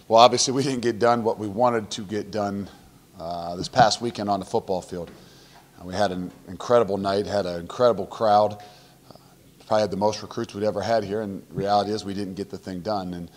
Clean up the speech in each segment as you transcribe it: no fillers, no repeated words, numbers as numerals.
Well, obviously we didn't get done what we wanted to get done this past weekend on the football field. We had an incredible night, had an incredible crowd. Probably had the most recruits we'd ever had here, and the reality is we didn't get the thing done. And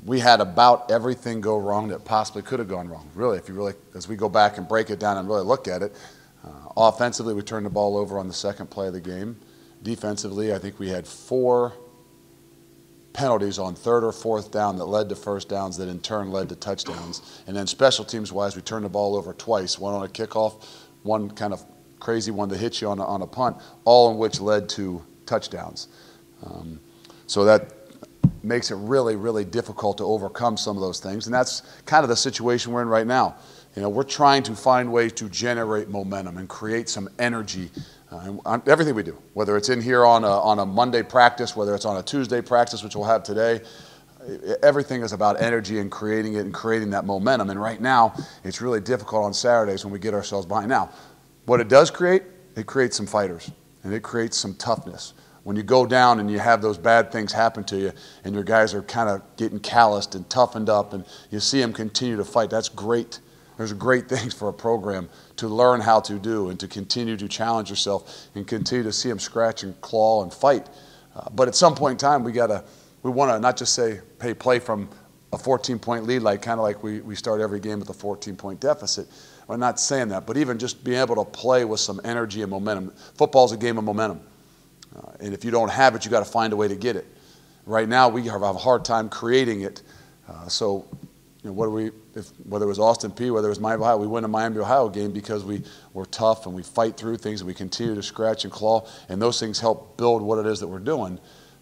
we had about everything go wrong that possibly could have gone wrong. Really, as we go back and break it down and really look at it, offensively we turned the ball over on the second play of the game. Defensively, I think we had 4 penalties on third or fourth down that led to first downs that in turn led to touchdowns. And then special teams-wise, we turned the ball over twice, one on a kickoff, one kind of crazy one that hit you on a punt, all in which led to touchdowns. So that makes it really, really difficult to overcome some of those things. And that's kind of the situation we're in right now. We're trying to find ways to generate momentum and create some energy everything we do, whether it's in here on a Monday practice, whether it's on a Tuesday practice, which we'll have today. Everything is about energy and creating it and creating that momentum. And right now, it's really difficult on Saturdays when we get ourselves behind. Now, what it does create, it creates some fighters and it creates some toughness. When you go down and you have those bad things happen to you and your guys are kind of getting calloused and toughened up and you see them continue to fight, that's great. There's great things for a program to learn how to do and to continue to challenge yourself and continue to see them scratch and claw and fight. But at some point in time, we want to not just say, hey, play from a 14-point lead, kind of like we start every game with a 14-point deficit. We're not saying that, but even just being able to play with some energy and momentum. Football's a game of momentum. And if you don't have it, you got to find a way to get it. Right now, we have a hard time creating it. Whether it was Austin Peay, whether it was Miami, Ohio, we win a Miami, Ohio game because we were tough and we fight through things and we continue to scratch and claw, and those things help build what it is that we're doing.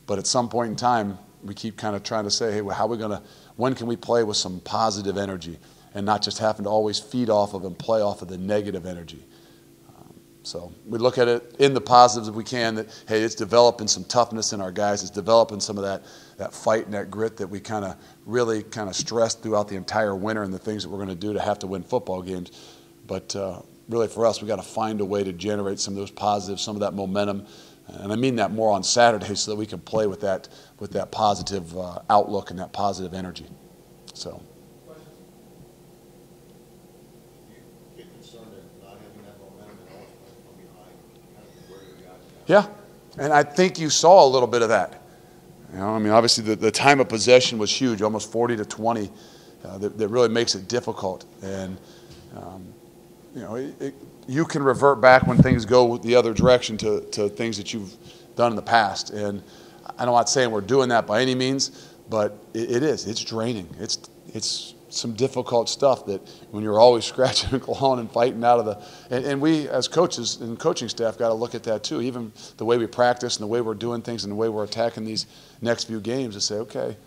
But at some point in time, we keep kind of trying to say, hey, well, when can we play with some positive energy and not just having to always feed off of and play off of the negative energy? So we look at it in the positives if we can, that, hey, it's developing some toughness in our guys. It's developing some of that fight and that grit that we really stressed throughout the entire winter and the things that we're going to do to have to win football games. But really for us, we got to find a way to generate some of those positives, some of that momentum. And I mean that more on Saturday so that we can play with that positive outlook and that positive energy. So. Yeah, and I think you saw a little bit of that. Obviously the time of possession was huge, almost 40-20. That really makes it difficult. And, you can revert back when things go the other direction to things that you've done in the past. And I'm not saying we're doing that by any means, but it is. It's draining. It's some difficult stuff that when you're always scratching and clawing and fighting out of the and we as coaches and coaching staff got to look at that too, even the way we practice and the way we're doing things and the way we're attacking these next few games, to say, okay,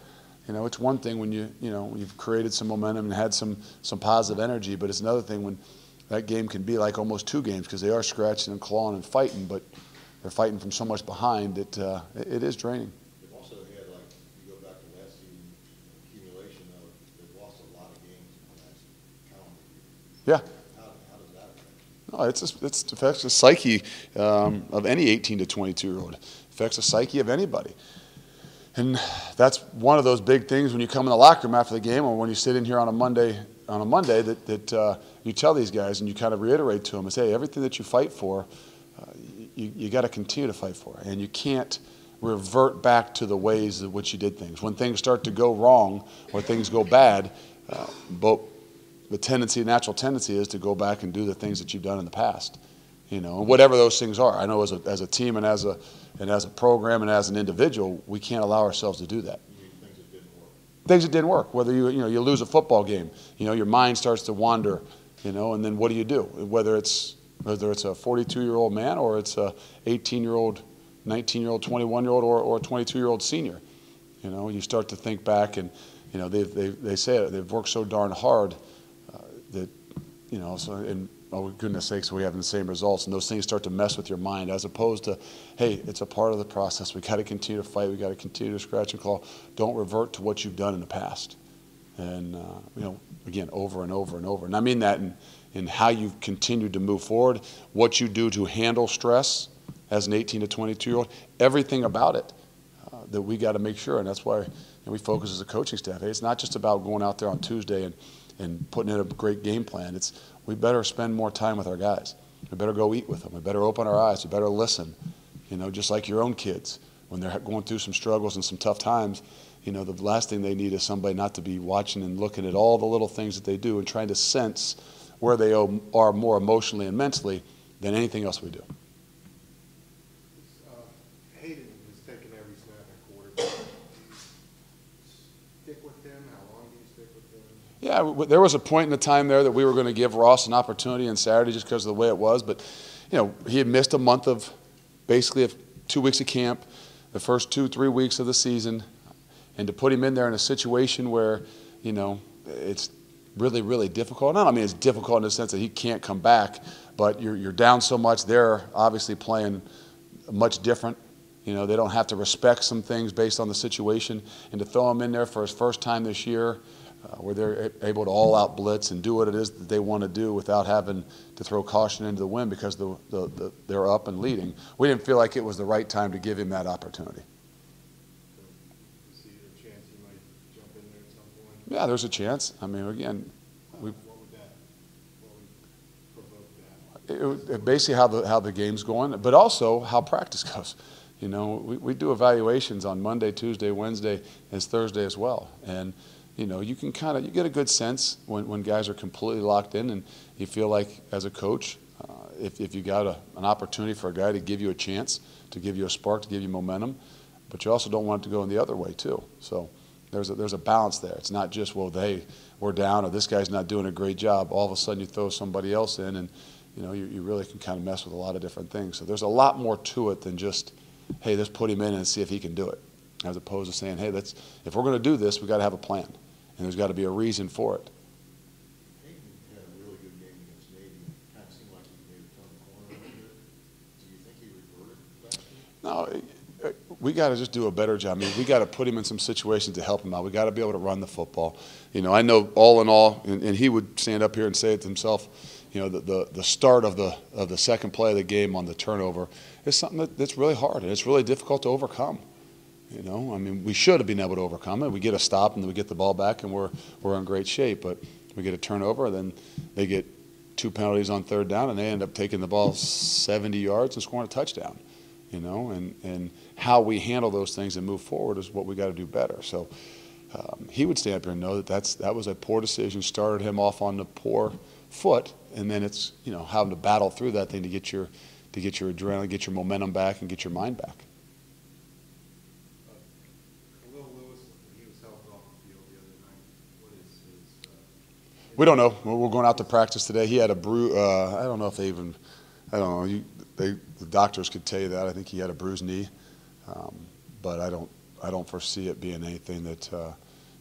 it's one thing when you've created some momentum and had some positive energy, but it's another thing when that game can be like almost 2 games because they are scratching and clawing and fighting, but they're fighting from so much behind that it is draining. Yeah. How does that affect? No, it affects the psyche of any 18 to 22-year-old. It affects the psyche of anybody. And that's one of those big things when you come in the locker room after the game or when you sit in here on a Monday that you tell these guys and you kind of reiterate to them and say, hey, everything that you fight for, you got to continue to fight for. And you can't revert back to the ways in which you did things. When things start to go wrong or things go bad, the natural tendency is to go back and do the things that you've done in the past, and whatever those things are. I know as a team and as a program and as an individual, we can't allow ourselves to do that. Things that didn't work. Things that didn't work. Whether you lose a football game, your mind starts to wander, and then what do you do? Whether it's a 42-year-old man or it's a 18-year-old, 19-year-old, 21-year-old, or a 22-year-old senior, you start to think back and they say it, they've worked so darn hard. That, and oh goodness sakes, we have the same results, and those things start to mess with your mind, as opposed to, hey, it's a part of the process. We got to continue to fight. We got to continue to scratch and claw. Don't revert to what you've done in the past, and again, over and over and over. And I mean that in how you've continued to move forward, what you do to handle stress as an 18 to 22-year-old, everything about it. that we got to make sure, and that's why we focus as a coaching staff. Hey, it's not just about going out there on Tuesday and putting in a great game plan. It's we better spend more time with our guys. We better go eat with them. We better open our eyes. We better listen. Just like your own kids, when they're going through some struggles and some tough times, the last thing they need is somebody not to be watching and looking at all the little things that they do and trying to sense where they are more emotionally and mentally than anything else we do. Hayden was taking every snap at quarterback. Stick with him? How long do you stick with him? Yeah, there was a point in the time there that we were going to give Ross an opportunity on Saturday just because of the way it was. But, he had missed a month of basically 2 weeks of camp, the first 2-3 weeks of the season. And to put him in there in a situation where, it's really, really difficult. I mean, it's difficult in the sense that he can't come back, but you're down so much. They're obviously playing much different. They don't have to respect some things based on the situation. And to throw him in there for his first time this year, where they're able to all-out blitz and do what it is that they want to do without having to throw caution into the wind because they're up and leading, we didn't feel like it was the right time to give him that opportunity. Yeah, there's a chance. I mean, again, what would provoke that? Basically how the game's going, but also how practice goes. We do evaluations on Monday, Tuesday, Wednesday, and Thursday as well. And, you can you get a good sense when guys are completely locked in and you feel like as a coach, if you got an opportunity for a guy to give you a chance, to give you a spark, to give you momentum, but you also don't want it to go in the other way too. So there's a balance there. It's not just, we're down or this guy's not doing a great job. All of a sudden you throw somebody else in and, you really can kind of mess with a lot of different things. So there's a lot more to it than just, hey, let's put him in and see if he can do it. As opposed to saying, hey, if we're going to do this, we've got to have a plan. And there's got to be a reason for it. Hayden had a really good game against Navy. It kind of seemed like he maybe turned the corner a little bit. Do you think he reverted last week? No, we got to just do a better job. I mean, we got to put him in some situations to help him out. We got to be able to run the football. I know all in all, and he would stand up here and say it himself, the start of the second play of the game on the turnover is something that's really hard and it's really difficult to overcome. I mean, we should have been able to overcome it. We get a stop and then we get the ball back and we're in great shape. But we get a turnover, then they get 2 penalties on third down and they end up taking the ball 70 yards and scoring a touchdown. And how we handle those things and move forward is what we got to do better. So he would stand up here and know that was a poor decision, started him off on the poor foot, and then it's having to battle through that thing to get your adrenaline, get your momentum back, and get your mind back. We don't know. We're going out to practice today. He had a bruise. I don't know if I don't know. The doctors could tell you that. I think he had a bruised knee, but I don't foresee it being anything that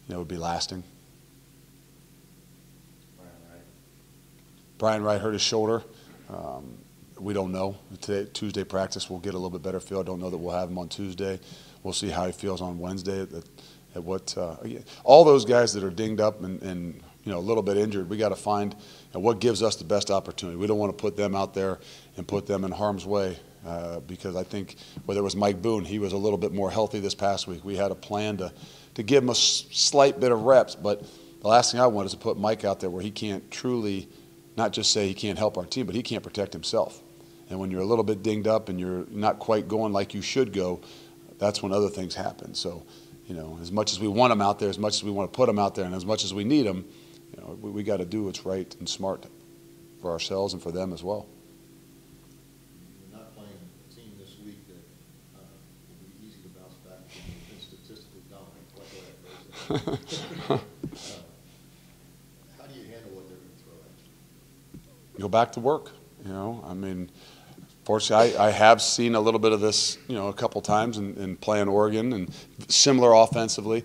would be lasting. Brian Wright hurt his shoulder. We don't know. Tuesday practice, we'll get a little bit better feel. I don't know that we'll have him on Tuesday. We'll see how he feels on Wednesday. All those guys that are dinged up and a little bit injured, we got to find what gives us the best opportunity. We don't want to put them out there and put them in harm's way because I think whether it was Mike Boone, he was a little bit more healthy this past week. We had a plan to give him a slight bit of reps, but the last thing I want is to put Mike out there where he can't truly, not just say he can't help our team, but he can't protect himself. And when you're a little bit dinged up and you're not quite going like you should go, that's when other things happen. So, as much as we want him out there, as much as we want to put him out there, and as much as we need him, we got to do what's right and smart for ourselves and for them as well. You're not playing a team this week that will be easy to bounce back from. You've been statistically dominant quite a bit. How do you handle what they're going to throw at you? Go back to work. I mean, fortunately, I have seen a little bit of this, a couple times in playing Oregon and similar offensively.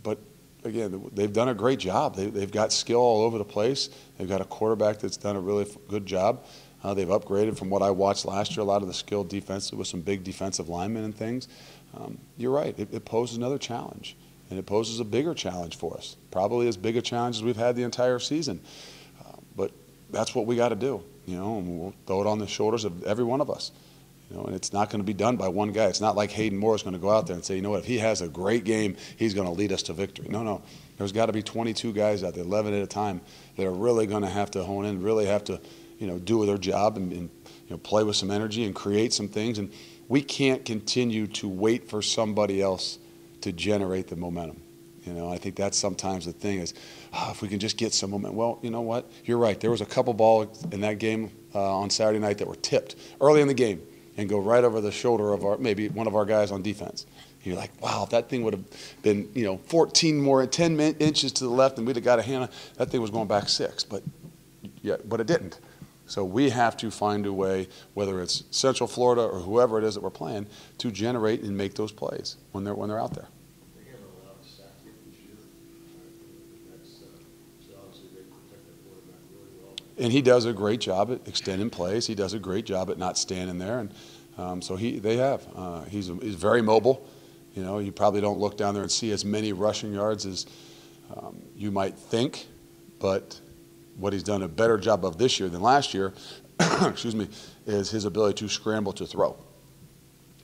But again, they've done a great job. They've got skill all over the place. They've got a quarterback that's done a really good job. They've upgraded from what I watched last year, a lot of the skilled defense with some big defensive linemen and things. You're right. It poses another challenge, and it poses a bigger challenge for us, probably as big a challenge as we've had the entire season. But that's what we got to do, and we'll throw it on the shoulders of every one of us. You know, and it's not going to be done by one guy. It's not like Hayden Moore is going to go out there and say, you know what, if he has a great game, he's going to lead us to victory. No. There's got to be 22 guys out there, 11 at a time, that are really going to have to hone in, really have to, you know, do their job and you know, play with some energy and create some things. And we can't continue to wait for somebody else to generate the momentum. You know, I think that's sometimes the thing is, if we can just get some momentum. Well, you know what? You're right. There was a couple balls in that game on Saturday night that were tipped early in the game and go right over the shoulder of maybe one of our guys on defense. You're like, wow, if that thing would have been, you know, 10 inches to the left and we'd have got a hand, that thing was going back 6. But it didn't. So we have to find a way, whether it's Central Florida or whoever it is that we're playing, to generate and make those plays when they're out there. They haven't allowed a sack yet this year. So obviously they protect their quarterback really well. And he does a great job at extending plays. He does a great job at not standing there. And so they have. He's very mobile. You know, you probably don't look down there and see as many rushing yards as you might think, but what he's done a better job of this year than last year, excuse me, is his ability to scramble to throw.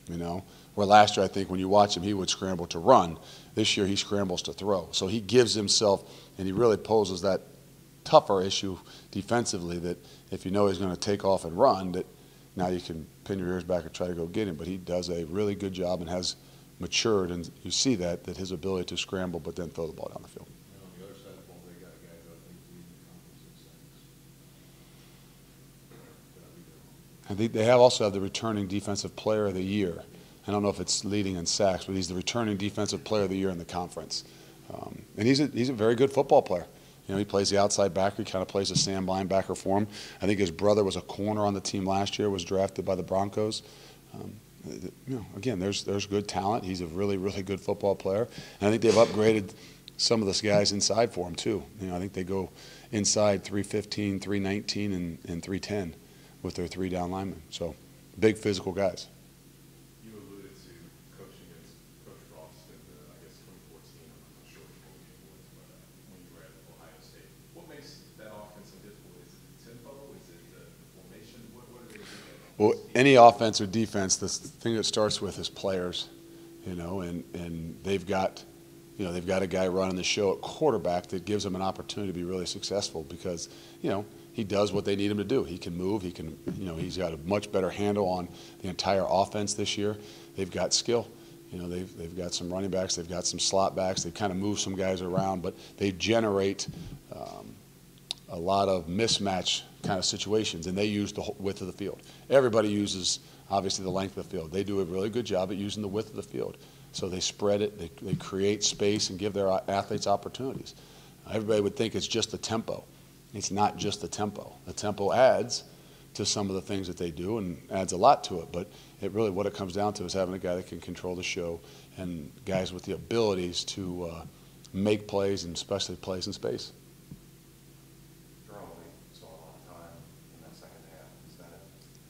You know, where last year I think when you watch him, he would scramble to run. This year he scrambles to throw. So he gives himself, and he really poses that tougher issue defensively that if you know he's going to take off and run, that now you can pin your ears back and try to go get him. But he does a really good job and has matured, and you see that his ability to scramble but then throw the ball down the field. And on the other side of the ball, they got a guy who I think is leading the conference in sacks. I think they also have the returning defensive player of the year. I don't know if it's leading in sacks, but he's the returning defensive player of the year in the conference. And he's a very good football player. You know, he plays the outside backer. He kind of plays a Sam linebacker for him. I think his brother was a corner on the team last year, was drafted by the Broncos. You know, again, there's good talent. He's a really, really good football player. And I think they've upgraded some of the guys inside for him, too. You know, I think they go inside 315, 319, and 310 with their 3 down linemen. So, big physical guys. You alluded to coaching against Coach Ross in I guess 2014. I'm not sure which one it was, but when you were at Ohio State. What makes that offense so difficult? Is it the tempo? Is it the formation? What are they doing? Well, any offense or defense, the thing that starts with is players, you know, and they've got a guy running the show at quarterback that gives them an opportunity to be really successful because, you know, he does what they need him to do. He can move. He can, you know, he's got a much better handle on the entire offense this year. They've got skill. You know, they've got some running backs. They've got some slot backs. They've kind of moved some guys around, but they generate a lot of mismatch kind of situations, and they use the width of the field. Everybody uses, obviously, the length of the field. They do a really good job at using the width of the field. So they spread it, they create space and give their athletes opportunities. Everybody would think it's just the tempo. It's not just the tempo. The tempo adds to some of the things that they do and adds a lot to it, but it really, what it comes down to is having a guy that can control the show and guys with the abilities to make plays, and especially plays in space. Saw a lot of time in that second half. Is that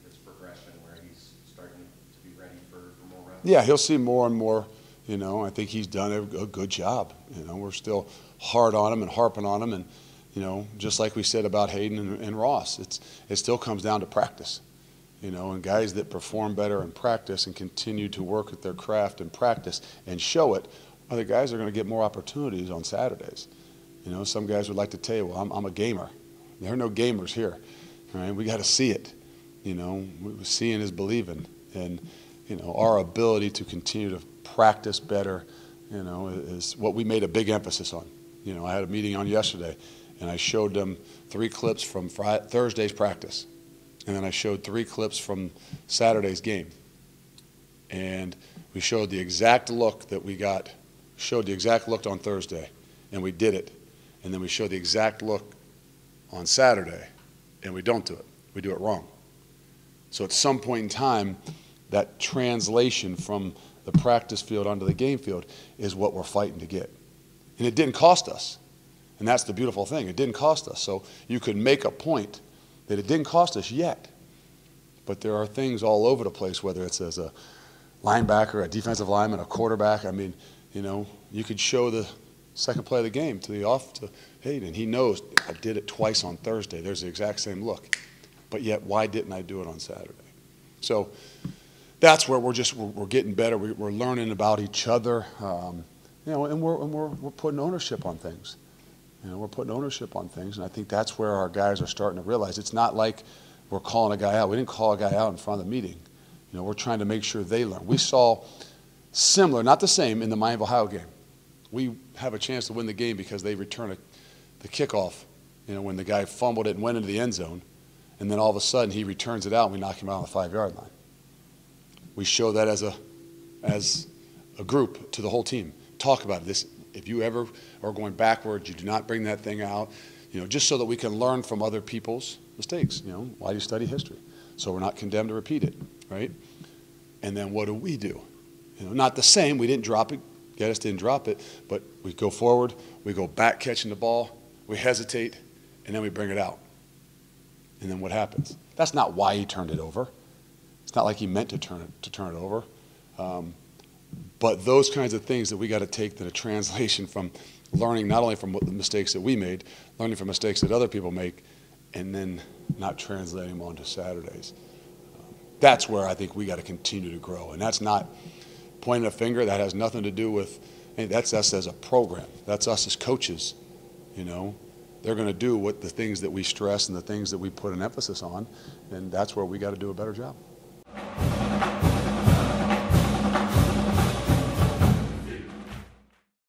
his progression where he's starting to be ready for more reps? Yeah, he'll see more and more. You know, I think he's done a good job. You know, we're still hard on him and harping on him, and you know, just like we said about Hayden and Ross, it still comes down to practice. You know, and guys that perform better in practice and continue to work at their craft in practice and show it are the guys that are going to get more opportunities on Saturdays. You know, some guys would like to tell you, well, I'm a gamer. There are no gamers here, right? We got to see it. You know, seeing is believing, and you know, our ability to continue to practice better, you know, is what we made a big emphasis on. You know, I had a meeting on yesterday, and I showed them 3 clips from Thursday's practice, and then I showed 3 clips from Saturday's game, and we showed the exact look that we got, showed the exact look on Thursday, and we did it, and then we showed the exact look on Saturday, and we don't do it. We do it wrong. So at some point in time, that translation from the practice field onto the game field is what we're fighting to get. And it didn't cost us. And that's the beautiful thing. It didn't cost us. So you could make a point that it didn't cost us yet. But there are things all over the place, whether it's as a linebacker, a defensive lineman, a quarterback. I mean, you know, you could show the second play of the game to Hayden. He knows I did it twice on Thursday. There's the exact same look. But yet, why didn't I do it on Saturday? So that's where we're getting better. We're learning about each other, and we're putting ownership on things. We're putting ownership on things, and I think that's where our guys are starting to realize it's not like we're calling a guy out. We didn't call a guy out in front of the meeting. We're trying to make sure they learn. We saw similar, not the same, in the Miami, Ohio game. We have a chance to win the game because they return the kickoff, when the guy fumbled it and went into the end zone, and then all of a sudden he returns it out and we knock him out on the 5-yard line. We show that as a group to the whole team. Talk about this. If you ever are going backwards, you do not bring that thing out, just so that we can learn from other people's mistakes. Why do you study history? So we're not condemned to repeat it, right? And then what do? Not the same. We didn't drop it. Geddes didn't drop it, but we go forward, we go back catching the ball, we hesitate, and then we bring it out. And then what happens? That's not why he turned it over. It's not like he meant to turn it over. But those kinds of things that we got to take to the translation from learning not only from the mistakes that we made, learning from mistakes that other people make, and then not translating them onto Saturdays. That's where I think we got to continue to grow. And that's not pointing a finger. That has nothing to do with, that's us as a program. That's us as coaches. They're going to do the things that we stress and the things that we put an emphasis on, and that's where we got to do a better job.